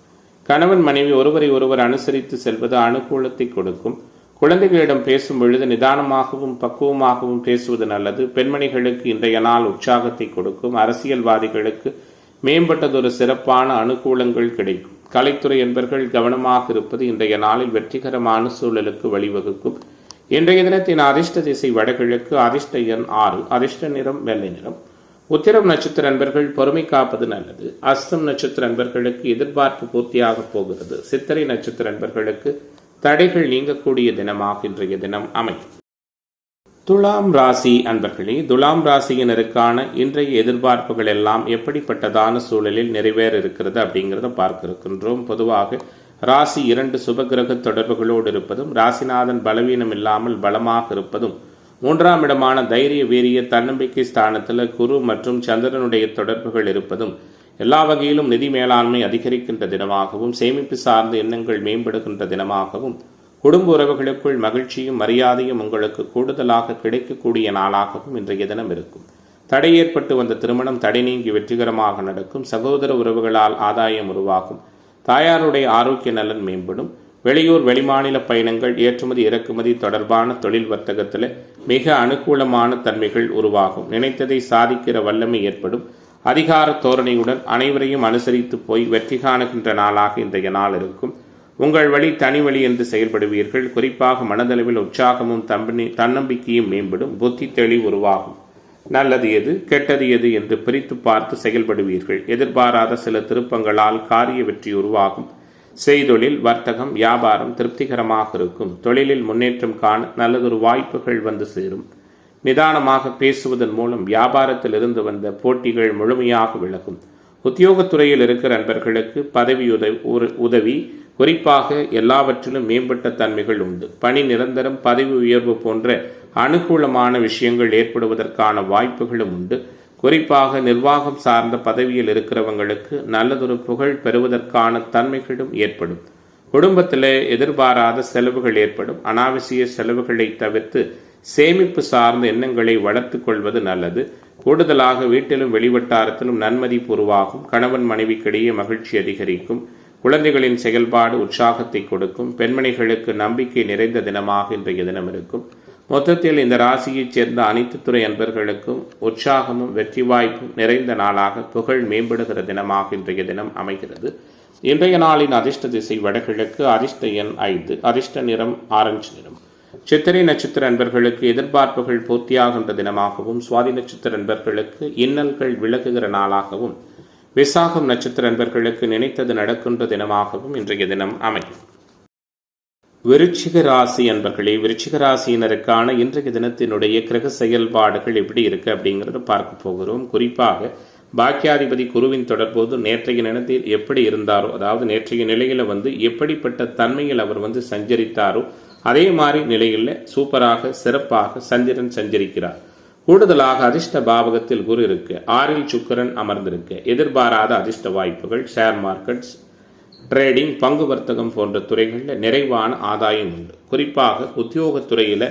கணவன் மனைவி ஒருவரை ஒருவர் அனுசரித்து செல்வது அனுகூலத்தை கொடுக்கும். குழந்தைகளிடம் பேசும் பொழுது நிதானமாகவும் பக்குவமாகவும் பேசுவது நல்லது. பெண்மணிகளுக்கு இன்றைய நாள் உற்சாகத்தை கொடுக்கும். அரசியல்வாதிகளுக்கு மேம்பட்டதொரு சிறப்பான அனுகூலங்கள் கிடைக்கும். கலைத்துறை என்பர்கள் கவனமாக இருப்பது இன்றைய நாளில் வெற்றிகரமான சூழலுக்கு வழிவகுக்கும். இன்றைய தினத்தின் அதிர்ஷ்ட திசை வடகிழக்கு, அதிர்ஷ்ட எண் 6, அதிர்ஷ்ட நிறம் வெள்ளை நிறம். உத்திரம் நட்சத்திர அன்பர்கள் பொறுமை காப்பது நல்லது. அஸ்தம் நட்சத்திர அன்பர்களுக்கு எதிர்பார்ப்பு பூர்த்தியாக போகிறது. சித்திரை நட்சத்திர அன்பர்களுக்கு தடைகள் நீங்கக்கூடிய தினமாக இன்றைய தினம் அமையும். துலாம் ராசி அன்பர்களே, துலாம் ராசியினருக்கான இன்றைய எதிர்பார்ப்புகள் எல்லாம் எப்படிப்பட்டதான சூழலில் நிறைவேற இருக்கிறது அப்படிங்கிறத பார்க்க இருக்கின்றோம். பொதுவாக ராசி 2 சுபகிரக தொடர்புகளோடு இருப்பதும், ராசிநாதன் பலவீனம் இல்லாமல் பலமாக இருப்பதும், 3ஆம் இடமான தைரிய வீரிய தன்னம்பிக்கை ஸ்தானத்தில் குரு மற்றும் சந்திரனுடைய தொடர்புகள் இருப்பதும் எல்லா வகையிலும் நிதி மேலாண்மை அதிகரிக்கின்ற தினமாகவும், சேமிப்பு சார்ந்த எண்ணங்கள் மேம்படுகின்ற தினமாகவும், குடும்ப உறவுகளுக்குள் மகிழ்ச்சியும் மரியாதையும் உங்களுக்கு கூடுதலாக கிடைக்கக்கூடிய நாளாகவும் இன்றைய தினம் இருக்கும். தடை ஏற்பட்டு வந்த திருமணம் தடை நீங்கி வெற்றிகரமாக நடக்கும். சகோதர உறவுகளால் ஆதாயம் உருவாகும். தாயாருடைய ஆரோக்கிய நலன் மேம்படும். வெளியூர் வெளிமாநில பயணங்கள், ஏற்றுமதி இறக்குமதி தொடர்பான தொழில் வர்த்தகத்தில் மிக அனுகூலமான தன்மைகள் உருவாகும். நினைத்ததை சாதிக்கிற வல்லமை ஏற்படும். அதிகார தோரணையுடன் அனைவரையும் அனுசரித்து போய் வெற்றி காணுகின்ற நாளாக இன்றைய நாள் இருக்கும். உங்கள் வழி தனி வழி என்று செயல்படுவீர்கள். குறிப்பாக மனதளவில் உற்சாகமும் தன்னம்பிக்கையும் மேம்படும். புத்தி தெளிவு உருவாகும். நல்லது எது கெட்டது எது என்று பிரித்து பார்த்து செயல்படுவீர்கள். எதிர்பாராத சில திருப்பங்களால் காரிய வெற்றி உருவாகும். செய்தொழில், வர்த்தகம், வியாபாரம் திருப்திகரமாக இருக்கும். தொழிலில் முன்னேற்றம் காண நல்லதொரு வாய்ப்புகள் வந்து சேரும். நிதானமாக பேசுவதன் மூலம் வியாபாரத்தில் இருந்து வந்த போட்டிகள் முழுமையாக விலகும். உத்தியோகத்துறையில் இருக்கிற நண்பர்களுக்கு பதவி உதவி குறிப்பாக எல்லாவற்றிலும் மேம்பட்ட தன்மைகள் உண்டு. பணி நிரந்தரம், பதவி உயர்வு போன்ற அனுகூலமான விஷயங்கள் ஏற்படுவதற்கான வாய்ப்புகளும் உண்டு. குறிப்பாக நிர்வாகம் சார்ந்த பதவியில் இருக்கிறவங்களுக்கு நல்லதொரு புகழ் பெறுவதற்கான தன்மைகளும் ஏற்படும். குடும்பத்தில் எதிர்பாராத செலவுகள் ஏற்படும். அனாவசிய செலவுகளை தவிர்த்து சேமிப்பு சார்ந்த எண்ணங்களை வளர்த்து கொள்வது நல்லது. கூடுதலாக வீட்டிலும் வெளிவட்டாரத்திலும் நன்மதிப்பு உருவாகும். கணவன் மனைவிக்கிடையே மகிழ்ச்சி அதிகரிக்கும். குழந்தைகளின் செயல்பாடு உற்சாகத்தை கொடுக்கும். பெண்மணிகளுக்கு நம்பிக்கை நிறைந்த தினமாக இன்றைய தினம் இருக்கும். மொத்தத்தில் இந்த ராசியைச் சேர்ந்த அனைத்து துறை அன்பர்களுக்கும் உற்சாகமும் வெற்றி வாய்ப்பும் நிறைந்த நாளாக புகழ் மேம்படுகிற தினமாக இன்றைய தினம் அமைகிறது. இன்றைய நாளின் அதிர்ஷ்ட திசை வடகிழக்கு, அதிர்ஷ்ட எண் 5, அதிர்ஷ்ட நிறம் ஆரஞ்சு நிறம். சித்திரை நட்சத்திர அன்பர்களுக்கு எதிர்பார்ப்புகள் பூர்த்தியாகின்ற தினமாகவும், சுவாதி நட்சத்திர அன்பர்களுக்கு இன்னல்கள் விலகுகிற நாளாகவும், விசாகம் நட்சத்திர அன்பர்களுக்கு நினைத்தது நடக்கின்ற தினமாகவும் இன்றைய தினம் அமையும். விருச்சிக ராசி அன்பர்களே, விருச்சிக ராசியினருக்கான இன்றைய தினத்தினுடைய கிரக செயல்பாடுகள் எப்படி இருக்கு அப்படிங்கிறத பார்க்க போகிறோம். குறிப்பாக பாக்கியாதிபதி குருவின் தொடர்போது நேற்றைய நிலத்தில் எப்படி இருந்தாரோ, அதாவது நேற்றைய நிலையில எப்படிப்பட்ட தன்மையில் அவர் சஞ்சரித்தாரோ அதே மாதிரி நிலையில் சூப்பராக சிறப்பாக சந்திரன் சஞ்சரிக்கிறார். கூடுதலாக அதிர்ஷ்ட பாவகத்தில் குரு இருக்கு, 6ல் சுக்கிரன் அமர்ந்திருக்கு. எதிர்பாராத அதிர்ஷ்ட வாய்ப்புகள், ஷேர் மார்க்கெட்ஸ், ட்ரேடிங், பங்கு வர்த்தகம் போன்ற துறைகளில் நிறைவான ஆதாயம் உண்டு. குறிப்பாக உத்தியோகத்துறையில்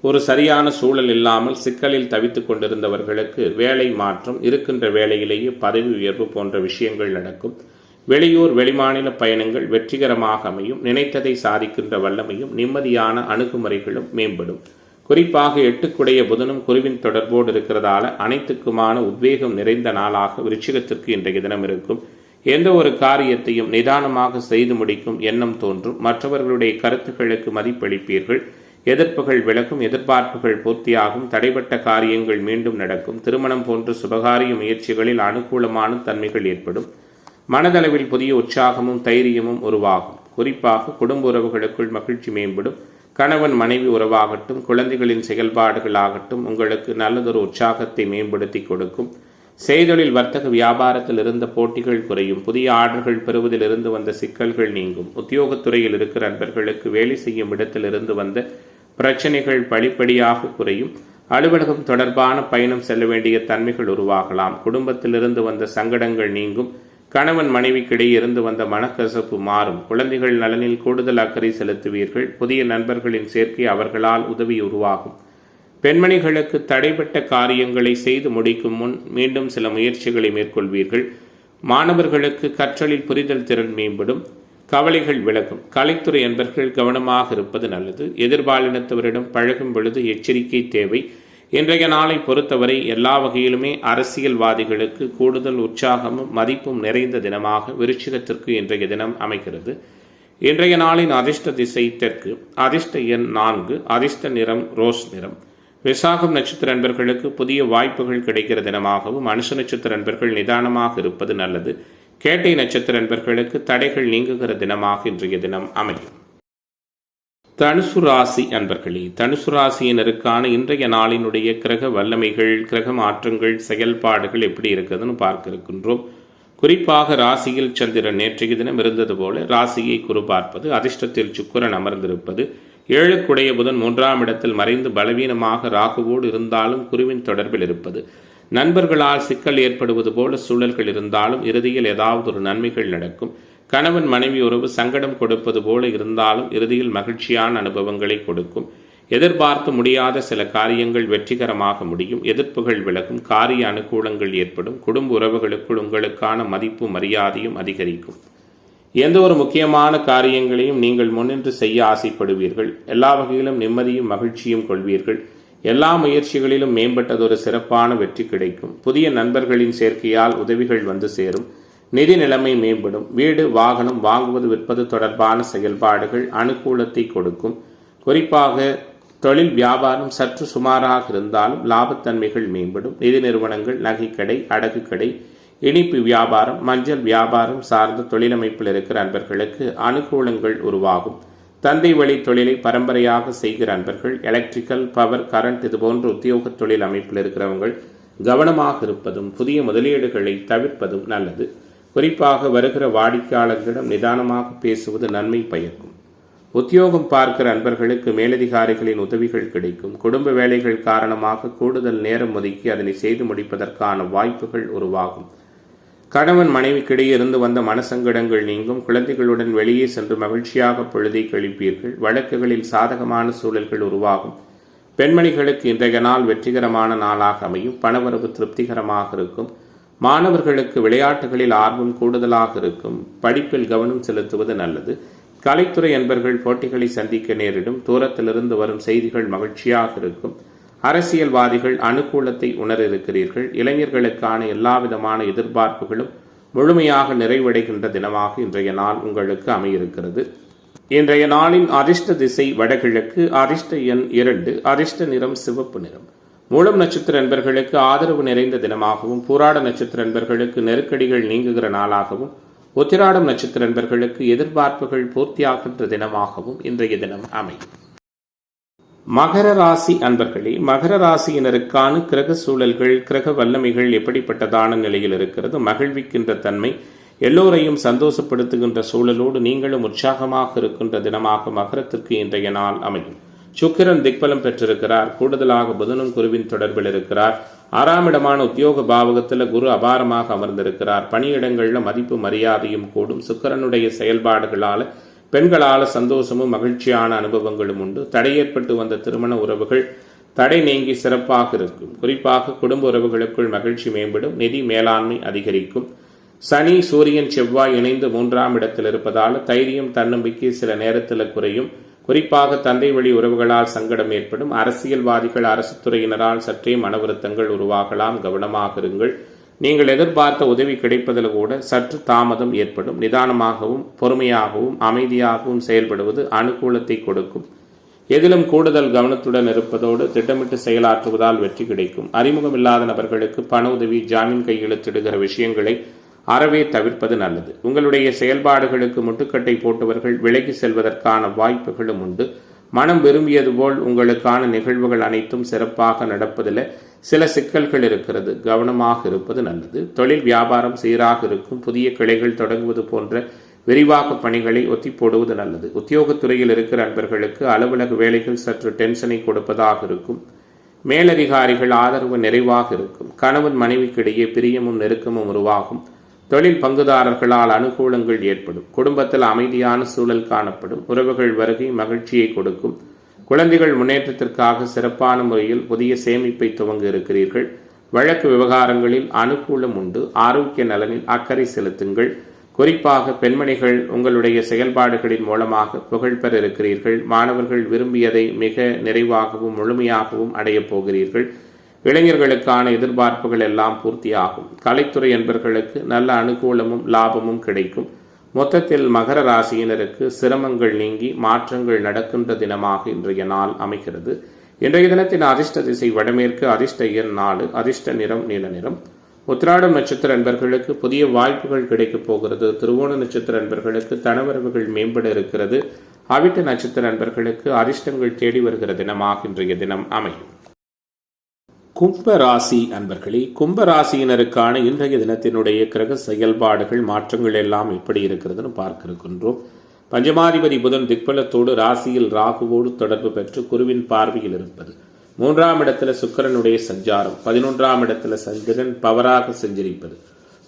ஒரு சரியான சூழல் இல்லாமல் சிக்கலில் தவித்து கொண்டிருந்தவர்களுக்கு வேலை மாற்றம், இருக்கின்ற வேலையிலேயே பதவி உயர்வு போன்ற விஷயங்கள் நடக்கும். வெளியூர் வெளிமாநில பயணங்கள் வெற்றிகரமாக அமையும். நினைத்ததை சாதிக்கின்ற வல்லமையும் நிம்மதியான அணுகுமுறைகளும் மேம்படும். குறிப்பாக 8க்குடைய புதனும் குருவின் தொடர்போடு இருக்கிறதால அனைத்துக்குமான உத்வேகம் நிறைந்த நாளாக விருச்சிகத்திற்கு இன்றைய தினம் இருக்கும். எந்த ஒரு காரியத்தையும் நிதானமாக செய்து முடிக்கும் எண்ணம் தோன்றும். மற்றவர்களுடைய கருத்துக்களுக்கு மதிப்பளிப்பீர்கள். எதிர்ப்புகள் விலகும், எதிர்பார்ப்புகள் பூர்த்தியாகும். தடைப்பட்ட காரியங்கள் மீண்டும் நடக்கும். திருமணம் போன்ற சுபகாரிய முயற்சிகளில் அனுகூலமான தன்மைகள் ஏற்படும். மனதளவில் புதிய உற்சாகமும் தைரியமும் உருவாகும். குறிப்பாக குடும்ப உறவுகளுக்குள் மகிழ்ச்சி மேம்படும். கணவன் மனைவி உறவாகட்டும், குழந்தைகளின் செயல்பாடுகள் ஆகட்டும் உங்களுக்கு நல்லதொரு உற்சாகத்தை மேம்படுத்தி கொடுக்கும். செய்தொழில் வர்த்தக வியாபாரத்தில் இருந்த போட்டிகள் குறையும். புதிய ஆர்டர்கள் பெறுவதில் இருந்து வந்த சிக்கல்கள் நீங்கும். உத்தியோகத்துறையில் இருக்கிற நண்பர்களுக்கு வேலை செய்யும் இடத்தில் இருந்து வந்த பிரச்சனைகள் படிப்படியாக குறையும். அலுவலகம் தொடர்பான பயணம் செல்ல வேண்டிய தன்மைகள் உருவாகலாம். குடும்பத்திலிருந்து வந்த சங்கடங்கள் நீங்கும். கணவன் மனைவிக்கிடையே இருந்து வந்த மனக்கசப்பு மாறும். குழந்தைகள் நலனில் கூடுதல் அக்கறை செலுத்துவீர்கள். புதிய நண்பர்களின் சேர்க்கை அவர்களால் உதவி உருவாகும். பெண்மணிகளுக்கு தடைப்பட்ட காரியங்களை செய்து முடிக்கும் முன் மீண்டும் சில முயற்சிகளை மேற்கொள்வீர்கள். மாணவர்களுக்கு கற்றலில் புரிதல் திறன் மேம்படும். கவலைகள் விலகும். கலைத்துறை அன்பர்கள் கவனமாக இருப்பது நல்லது. எதிர்பாலினத்தவரிடம் பழகும் பொழுது எச்சரிக்கை தேவை. இன்றைய நாளை பொறுத்தவரை எல்லா வகையிலுமே அரசியல்வாதிகளுக்கு கூடுதல் உற்சாகமும் மதிப்பும் நிறைந்த தினமாக விருச்சிகத்திற்கு இன்றைய தினம் அமைகிறது. இன்றைய நாளின் அதிர்ஷ்ட திசை தெற்கு, அதிர்ஷ்ட எண் 4, அதிர்ஷ்ட நிறம் ரோஸ் நிறம். விசாகம் நட்சத்திர அன்பர்களுக்கு புதிய வாய்ப்புகள் கிடைக்கிற தினமாகவும், அனுச நட்சத்திர அன்பர்கள் நிதானமாக இருப்பது நல்லது. கேட்டை நட்சத்திர அன்பர்களுக்கு தடைகள் நீங்குகிற தினமாக இன்றைய தினம் அமையும். தனுசு ராசி அன்பர்களே, தனுசு ராசியினருக்கான இன்றைய நாளினுடைய கிரக வல்லமைகள், கிரக மாற்றங்கள், செயல்பாடுகள் எப்படி இருக்குதுன்னு பார்க்க இருக்கின்றோம். குறிப்பாக ராசியில் சந்திரன் நேற்றைய தினம் இருந்தது போல ராசியை குரு பார்ப்பது, அதிர்ஷ்டத்தில் சுக்கிரன் அமர்ந்திருப்பது, 7க்குடைய புதன் 3ஆம் இடத்தில் மறைந்து பலவீனமாக ராகுவோடு இருந்தாலும் குருவின் தொடர்பில் இருப்பது, நண்பர்களால் சிக்கல் ஏற்படுவது போல சூழல்கள் இருந்தாலும் இறுதியில் ஏதாவது ஒரு நன்மைகள் நடக்கும். கணவன் மனைவி உறவு சங்கடம் கொடுப்பது போல இருந்தாலும் இறுதியில் மகிழ்ச்சியான அனுபவங்களை கொடுக்கும். எதிர்பார்த்து முடியாத சில காரியங்கள் வெற்றிகரமாக முடியும். எதிர்ப்புகள் விலகும். காரிய அனுகூலங்கள் ஏற்படும். குடும்ப உறவுகளுக்குள் உங்களுக்கான மதிப்பு மரியாதையும் அதிகரிக்கும். எந்த ஒரு முக்கியமான காரியங்களையும் நீங்கள் முன்னின்று செய்ய ஆசைப்படுவீர்கள். எல்லா வகையிலும் நிம்மதியும் மகிழ்ச்சியும் கொள்வீர்கள். எல்லா முயற்சிகளிலும் மேம்பட்டதொரு சிறப்பான வெற்றி கிடைக்கும். புதிய நண்பர்களின் சேர்க்கையால் உதவிகள் வந்து சேரும். நிதி நிலைமை மேம்படும். வீடு வாகனம் வாங்குவது விற்பது தொடர்பான செயல்பாடுகள் அனுகூலத்தை கொடுக்கும். குறிப்பாக தொழில் வியாபாரம் சற்று சுமாராக இருந்தாலும் லாபத்தன்மைகள் மேம்படும். நிதி நிறுவனங்கள், நகைக்கடை, அடகு கடை, இனிப்பு வியாபாரம், மஞ்சள் வியாபாரம் சார்ந்த தொழிலமைப்பில் இருக்கிற அன்பர்களுக்கு அனுகூலங்கள் உருவாகும். தந்தை வழி தொழிலை பரம்பரையாக செய்கிற அன்பர்கள், எலக்ட்ரிக்கல், பவர், கரண்ட் இதுபோன்ற உத்தியோக தொழில் அமைப்பில் இருக்கிறவங்க கவனமாக இருப்பதும் புதிய முதலீடுகளை தவிர்ப்பதும் நல்லது. குறிப்பாக வருகிற வாடிக்கையாளர்களிடம் நிதானமாக பேசுவது நன்மை பயக்கும். உத்தியோகம் பார்க்கிற அன்பர்களுக்கு மேலதிகாரிகளின் உதவிகள் கிடைக்கும். குடும்ப வேலைகள் காரணமாக கூடுதல் நேரம் ஒதுக்கி அதனை செய்து முடிப்பதற்கான வாய்ப்புகள் உருவாகும். கணவன் மனைவிக்கிடையே இருந்து வந்த மனசங்கடங்கள் நீங்கும். குழந்தைகளுடன் வெளியே சென்று மகிழ்ச்சியாக பொழுதை கழிப்பீர்கள். வழக்குகளில் சாதகமான சூழல்கள் உருவாகும். பெண்மணிகளுக்கு இன்றைய நாள் வெற்றிகரமான நாளாக அமையும். பணவரவு திருப்திகரமாக இருக்கும். மாணவர்களுக்கு விளையாட்டுகளில் ஆர்வம் கூடுதலாக இருக்கும். படிப்பில் கவனம் செலுத்துவது நல்லது. கலைத்துறை அன்பர்கள் போட்டிகளை சந்திக்க நேரிடும். தூரத்திலிருந்து வரும் செய்திகள் மகிழ்ச்சியாக இருக்கும். அரசியல்வாதிகள் அனுகூலத்தை உணர இருக்கிறீர்கள். இளைஞர்களுக்கான எல்லாவிதமான எதிர்பார்ப்புகளும் முழுமையாக நிறைவடைகின்ற தினமாக இன்றைய நாள் உங்களுக்கு அமையிருக்கிறது. இன்றைய நாளின் அதிர்ஷ்ட திசை வடகிழக்கு, அதிர்ஷ்ட எண் 2, அதிர்ஷ்ட நிறம் சிவப்பு நிறம். மூலம் நட்சத்திர நண்பர்களுக்கு ஆதரவு நிறைந்த தினமாகவும், பூராட நட்சத்திர நண்பர்களுக்கு நெருக்கடிகள் நீங்குகிற நாளாகவும், உத்திராடம் நட்சத்திர நண்பர்களுக்கு எதிர்பார்ப்புகள் பூர்த்தியாகின்ற தினமாகவும் இன்றைய தினம் அமையும். மகர ராசி அன்பர்களே, மகர ராசியினருக்கான கிரக சூழல்கள், கிரக வல்லமைகள் எப்படிப்பட்டதான நிலையில் இருக்கிறது? மகிழ்விக்கின்ற தன்மை, எல்லோரையும் சந்தோஷப்படுத்துகின்ற சூழலோடு நீங்களும் உற்சாகமாக இருக்கின்ற தினமாக மகரத்திற்கு இன்றைய நாள் அமையும். சுக்கிரன் திக்பலம் பெற்றிருக்கிறார். கூடுதலாக புதனும் குருவின் தொடர்பில் இருக்கிறார். 6ஆம் இடமான உத்தியோக பாவகத்தில் குரு அபாரமாக அமர்ந்திருக்கிறார். பணியிடங்கள்ல மதிப்பு மரியாதையும் கூடும். சுக்கிரனுடைய செயல்பாடுகளால பெண்களால சந்தோஷமும் மகிழ்ச்சியான அனுபவங்களும் உண்டு. தடை ஏற்பட்டு வந்த திருமண உறவுகள் தடை நீங்கி சிறப்பாக இருக்கும். குறிப்பாக குடும்ப உறவுகளுக்குள் மகிழ்ச்சி மேம்படும். நிதி மேலாண்மை அதிகரிக்கும். சனி, சூரியன், செவ்வாய் இணைந்து 3ஆம் இடத்தில் இருப்பதால் தைரியம், தன்னம்பிக்கை சில நேரத்தில் குறையும். குறிப்பாக தந்தை வழி உறவுகளால் சங்கடம் ஏற்படும். அரசியல்வாதிகள், அரசு துறையினரால் சற்றே மன வருத்தங்கள் உருவாகலாம். கவனமாக இருங்கள். நீங்கள் எதிர்பார்த்த உதவி கிடைப்பதில் கூட சற்று தாமதம் ஏற்படும். நிதானமாகவும் பொறுமையாகவும் அமைதியாகவும் செயல்படுவது அனுகூலத்தை கொடுக்கும். எதிலும் கூடுதல் கவனத்துடன் இருப்பதோடு திட்டமிட்டு செயலாற்றுவதால் வெற்றி கிடைக்கும். அறிமுகமில்லாத நபர்களுக்கு பண உதவி, ஜாமீன் கையெழுத்திடுகிற விஷயங்களை அறவே தவிர்ப்பது நல்லது. உங்களுடைய செயல்பாடுகளுக்கு முட்டுக்கட்டை போட்டவர்கள் விலகி செல்வதற்கான வாய்ப்புகளும் உண்டு. மனம் விரும்பியது போல் உங்களுக்கான நிகழ்வுகள் அனைத்தும் சிறப்பாக நடப்பதில் சில சிக்கல்கள் இருக்கிறது. கவனமாக இருப்பது நல்லது. தொழில் வியாபாரம் சீராக இருக்கும். புதிய கிளைகள் தொடங்குவது போன்ற விரிவாக்க பணிகளை ஒத்தி போடுவது நல்லது. உத்தியோகத்துறையில் இருக்கிற அன்பர்களுக்கு அலுவலக வேலைகள் சற்று டென்ஷனை கொடுப்பதாக இருக்கும். மேலதிகாரிகள் ஆதரவு நிறைவாக இருக்கும். கணவன் மனைவிக்கிடையே பிரியமும் நெருக்கமும் உருவாகும். தொழில் பங்குதாரர்களால் அனுகூலங்கள் ஏற்படும். குடும்பத்தில் அமைதியான சூழல் காணப்படும். உறவுகள் வருகை மகிழ்ச்சியை கொடுக்கும். குழந்தைகள் முன்னேற்றத்திற்காக சிறப்பான முறையில் புதிய சேமிப்பை துவங்க இருக்கிறீர்கள். வழக்கு விவகாரங்களில் அனுகூலம் உண்டு. ஆரோக்கிய நலனில் அக்கறை செலுத்துங்கள். குறிப்பாக பெண்மணிகள் உங்களுடைய செயல்பாடுகளின் மூலமாக புகழ் பெற இருக்கிறீர்கள். மாணவர்கள் விரும்பியதை மிக நிறைவாகவும் முழுமையாகவும் அடையப் போகிறீர்கள். இளைஞர்களுக்கான எதிர்பார்ப்புகள் எல்லாம் பூர்த்தியாகும். கலைத்துறை என்பர்களுக்கு நல்ல அனுகூலமும் லாபமும் கிடைக்கும். மொத்தத்தில் மகர ராசியினருக்கு சிரமங்கள் நீங்கி மாற்றங்கள் நடக்கின்ற தினமாக இன்றைய நாள் அமைகிறது. இன்றைய தினத்தின் அதிர்ஷ்ட திசை வடமேற்கு, அதிர்ஷ்ட எண் 4, அதிர்ஷ்ட நிறம் நீல நிறம். உத்திராடம் நட்சத்திர அன்பர்களுக்கு புதிய வாய்ப்புகள் கிடைக்கப் போகிறது. திருவோண நட்சத்திர அன்பர்களுக்கு தனவரவுகள் மேம்பட இருக்கிறது. அவிட்ட நட்சத்திர அன்பர்களுக்கு அதிர்ஷ்டங்கள் தேடி வருகிற தினமாக இன்றைய தினம் அமையும். கும்ப ராசி அன்பர்களே, கும்ப ராசியினருக்கான இன்றைய தினத்தினுடைய கிரக செயல்பாடுகள், மாற்றங்கள் எல்லாம் எப்படி இருக்கிறதுன்னு பார்க்க இருக்கின்றோம். பஞ்சமாதிபதி புதன் திக்பலத்தோடு ராசியில் ராகுவோடு தொடர்பு பெற்று குருவின் பார்வையில் இருப்பது. 3ஆம் இடத்துல சுக்கிரனுடைய சஞ்சாரம், 11ஆம் இடத்துல சந்திரன் பவராக சஞ்சரிப்பது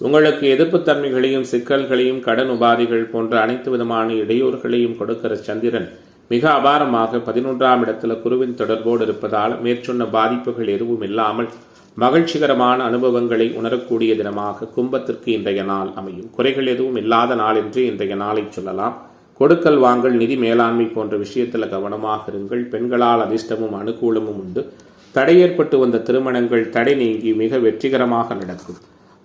உங்களுக்கு எதிர்ப்பு தன்மைகளையும் சிக்கல்களையும் கடன் உபாதிகள் போன்ற அனைத்து விதமான இடையூறுகளையும் கொடுக்கிற சந்திரன் மிக அபாரமாக 11ஆம் இடத்துல குருவின் தொடர்போடு இருப்பதால் மேற்சொன்ன பாதிப்புகள் எதுவும் இல்லாமல் மகிழ்ச்சிகரமான அனுபவங்களை உணரக்கூடிய தினமாக கும்பத்திற்கு இன்றைய நாள் அமையும். குறைகள் எதுவும் இல்லாத நாள் என்று இன்றைய நாளை சொல்லலாம். கொடுக்கல் வாங்கல், நிதி மேலாண்மை போன்ற விஷயத்தில் கவனமாக இருங்கள். பெண்களால் அதிர்ஷ்டமும் அனுகூலமும் உண்டு. தடை ஏற்பட்டு வந்த திருமணங்கள் தடை நீங்கி மிக வெற்றிகரமாக நடக்கும்.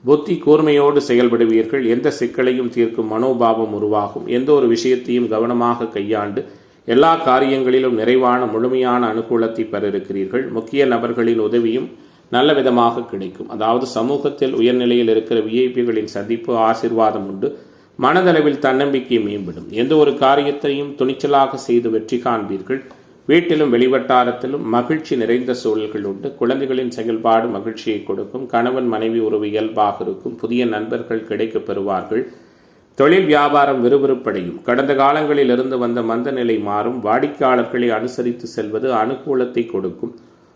புத்தி கூர்மையோடு செயல்படுவீர்கள். எந்த சிக்கலையும் தீர்க்கும் மனோபாவம் உருவாகும். எந்த ஒரு விஷயத்தையும் கவனமாக கையாண்டு எல்லா காரியங்களிலும் நிறைவான முழுமையான அனுகூலத்தை பெற இருக்கிறீர்கள். முக்கிய நபர்களின் உதவியும் நல்ல விதமாக கிடைக்கும். அதாவது சமூகத்தில் உயர்நிலையில் இருக்கிற விஐபிகளின் சந்திப்பு, ஆசீர்வாதம் உண்டு. மனதளவில் தன்னம்பிக்கை மேம்படும். எந்த ஒரு காரியத்தையும் துணிச்சலாக செய்து வெற்றி காண்பீர்கள். வீட்டிலும் வெளிவட்டாரத்திலும் மகிழ்ச்சி நிறைந்த சூழல்கள் உண்டு. குழந்தைகளின் செயல்பாடு மகிழ்ச்சியை கொடுக்கும். கணவன் மனைவி உறவு இயல்பாக இருக்கும். புதிய நண்பர்கள் கிடைக்கப் பெறுவார்கள். தொழில் வியாபாரம் விறுவிறுப்படையும். கடந்த காலங்களில் இருந்து வந்த மந்த நிலை மாறும். வாடிக்கையாளர்களை அனுசரித்து செல்வது அனுகூலத்தை கொடுக்கும்.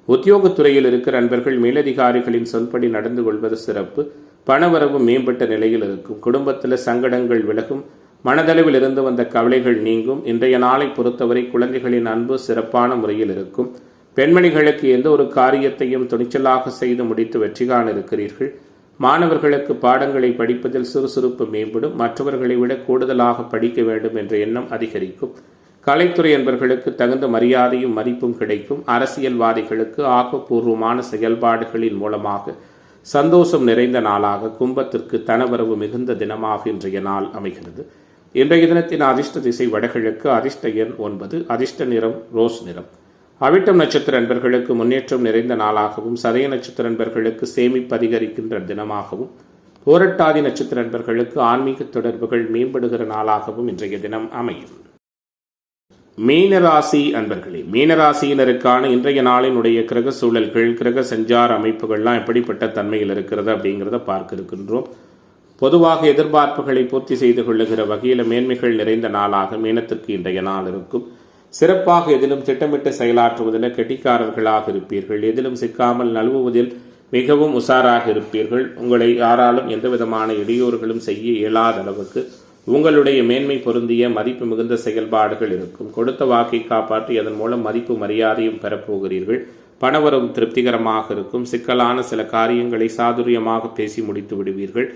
உத்தியோகத்துறையில் இருக்கிற நண்பர்கள் மேலதிகாரிகளின் சொல்படி நடந்து கொள்வது சிறப்பு. பணவரவு மேம்பட்ட நிலையில் இருக்கும். குடும்பத்தில் சங்கடங்கள் விலகும். மனதளவில் இருந்து வந்த கவலைகள் நீங்கும். இன்றைய நாளை பொறுத்தவரை குழந்தைகளின் அன்பு சிறப்பான முறையில் இருக்கும். பெண்மணிகளுக்கு எந்த ஒரு காரியத்தையும் துணிச்சலாக செய்து முடித்து வெற்றி காண இருக்கிறீர்கள். மாணவர்களுக்கு பாடங்களை படிப்பதில் சுறுசுறுப்பு மேம்படும். மற்றவர்களை விட கூடுதலாக படிக்க வேண்டும் என்ற எண்ணம் அதிகரிக்கும். கலைத்துறை என்பவர்களுக்கு தகுந்த மரியாதையும் மதிப்பும் கிடைக்கும். அரசியல்வாதிகளுக்கு ஆக்கப்பூர்வமான செயல்பாடுகளின் மூலமாக சந்தோஷம் நிறைந்த நாளாக கும்பத்திற்கு தனவரவு மிகுந்த தினமாக இன்றைய நாள் அமைகிறது. இன்றைய தினத்தின் அதிர்ஷ்ட திசை வடகிழக்கு, அதிர்ஷ்ட எண் 9, அதிர்ஷ்ட நிறம் ரோஸ் நிறம். அவிட்டம் நட்சத்திர அன்பர்களுக்கு முன்னேற்றம் நிறைந்த நாளாகவும், சதய நட்சத்திர அன்பர்களுக்கு சேமிப்பு அதிகரிக்கின்ற தினமாகவும், பூரட்டாதி நட்சத்திர அன்பர்களுக்கு ஆன்மீக தொடர்புகள் மேம்படுகிற நாளாகவும் இன்றைய தினம் அமையும். மீனராசி அன்பர்களே, மீனராசியினருக்கான இன்றைய நாளினுடைய கிரக சூழல்கள், கிரக சஞ்சார அமைப்புகள்லாம் எப்படிப்பட்ட தன்மையில் இருக்கிறது அப்படிங்கிறத பார்க்க இருக்கின்றோம். பொதுவாக எதிர்பார்ப்புகளை பூர்த்தி செய்து கொள்ளுகிற வகையில் மேன்மைகள் நிறைந்த நாளாக மீனத்திற்கு இன்றைய நாள் இருக்கும். சிறப்பாக எதிலும் திட்டமிட்டு செயலாற்றுவதில் கெட்டிக்காரர்களாக இருப்பீர்கள். எதிலும் சிக்காமல் நழுவுவதில் மிகவும் உஷாராக இருப்பீர்கள். உங்களை யாராலும் எந்த விதமான இடையூறுகளும் செய்ய இயலாத அளவுக்கு உங்களுடைய மேன்மை பொருந்திய மதிப்பு மிகுந்த செயல்பாடுகள் இருக்கும். கொடுத்த வாக்கை காப்பாற்றி அதன் மூலம் மதிப்பு மரியாதையும் பெறப்போகிறீர்கள். பணவரவும் திருப்திகரமாக இருக்கும். சிக்கலான சில காரியங்களை சாதுரியமாக பேசி முடித்து விடுவீர்கள்.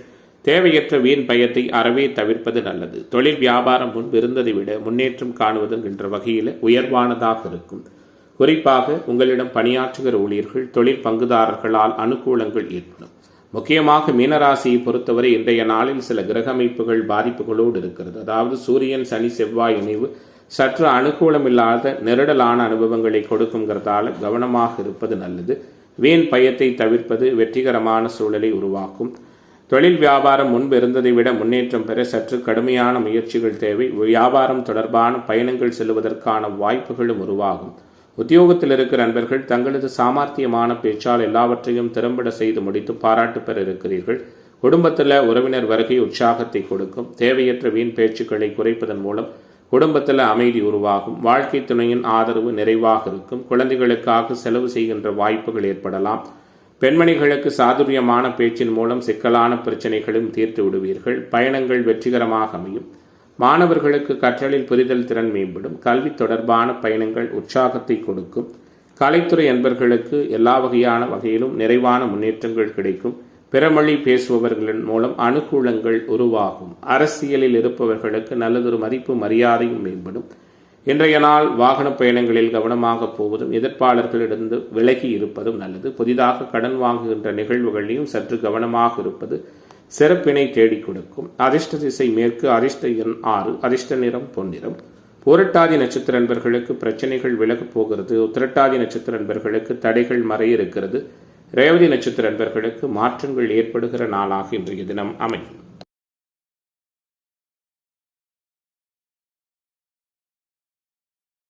தேவையற்ற வீண் பயத்தை அறவே தவிர்ப்பது நல்லது. தொழில் வியாபாரம் முன்பு இருந்ததை விட முன்னேற்றம் காணுவது என்ற வகையில் உயர்வானதாக இருக்கும். குறிப்பாக உங்களிடம் பணியாற்றுகிற ஊழியர்கள், தொழில் பங்குதாரர்களால் அனுகூலங்கள் ஏற்படும். முக்கியமாக மீனராசியை பொறுத்தவரை இன்றைய நாளில் சில கிரக அமைப்புகள் பாதிப்புகளோடு இருக்கிறது. அதாவது சூரியன், சனி, செவ்வாய் இணைவு சற்று அனுகூலமில்லாத நெருடலான அனுபவங்களை கொடுக்குங்கிறதால கவனமாக இருப்பது நல்லது. வீண் பயத்தை தவிர்ப்பது வெற்றிகரமான சூழலை உருவாக்கும். தொழில் வியாபாரம் முன்பு இருந்ததை விட முன்னேற்றம் பெற சற்று கடுமையான முயற்சிகள் தேவை. வியாபாரம் தொடர்பான பயணங்கள் செல்வதற்கான வாய்ப்புகளும் உருவாகும். உத்தியோகத்தில் இருக்கிற நண்பர்கள் தங்களது சாமர்த்தியமான பேச்சால் எல்லாவற்றையும் திறம்பட செய்து முடித்து பாராட்டு பெற இருக்கிறீர்கள். குடும்பத்தில் உறவினர் வருகை உற்சாகத்தை கொடுக்கும். தேவையற்ற வீண் பேச்சுக்களை குறைப்பதன் மூலம் குடும்பத்தில் அமைதி உருவாகும். வாழ்க்கை துணையின் ஆதரவு நிறைவாக இருக்கும். குழந்தைகளுக்காக செலவு செய்கின்ற வாய்ப்புகள் ஏற்படலாம். பெண்மணிகளுக்கு சாதுரியமான பேச்சின் மூலம் சிக்கலான பிரச்சனைகளும் தீர்த்து விடுவீர்கள். பயணங்கள் வெற்றிகரமாக அமையும். மாணவர்களுக்கு கற்றலில் புரிதல் திறன் மேம்படும். கல்வி தொடர்பான பயணங்கள் உற்சாகத்தை கொடுக்கும். கலைத்துறை அன்பர்களுக்கு எல்லா வகையான வகையிலும் நிறைவான முன்னேற்றங்கள் கிடைக்கும். பிறமொழி பேசுபவர்களின் மூலம் அனுகூலங்கள் உருவாகும். அரசியலில் இருப்பவர்களுக்கு நல்லதொரு மதிப்பு மரியாதையும் மேம்படும். இன்றைய நாள் வாகன பயணங்களில் கவனமாக போவதும், எதிர்ப்பாளர்களிடந்து விலகி இருப்பதும் நல்லது. புதிதாக கடன் வாங்குகின்ற நிகழ்வுகளிலும் சற்று கவனமாக இருப்பது சிறப்பினை தேடிக் கொடுக்கும். அதிர்ஷ்ட திசை மேற்கு, அதிர்ஷ்ட எண் 6, அதிர்ஷ்ட நிறம் பொன்னிறம். பூரட்டாதி நட்சத்திர அன்பர்களுக்கு பிரச்சனைகள் விலகப் போகிறது. உத்திரட்டாதி நட்சத்திர அன்பர்களுக்கு தடைகள் மறைய இருக்கிறது. ரேவதி நட்சத்திர அன்பர்களுக்கு மாற்றங்கள் ஏற்படுகிற நாளாக இன்றைய தினம் அமையும்.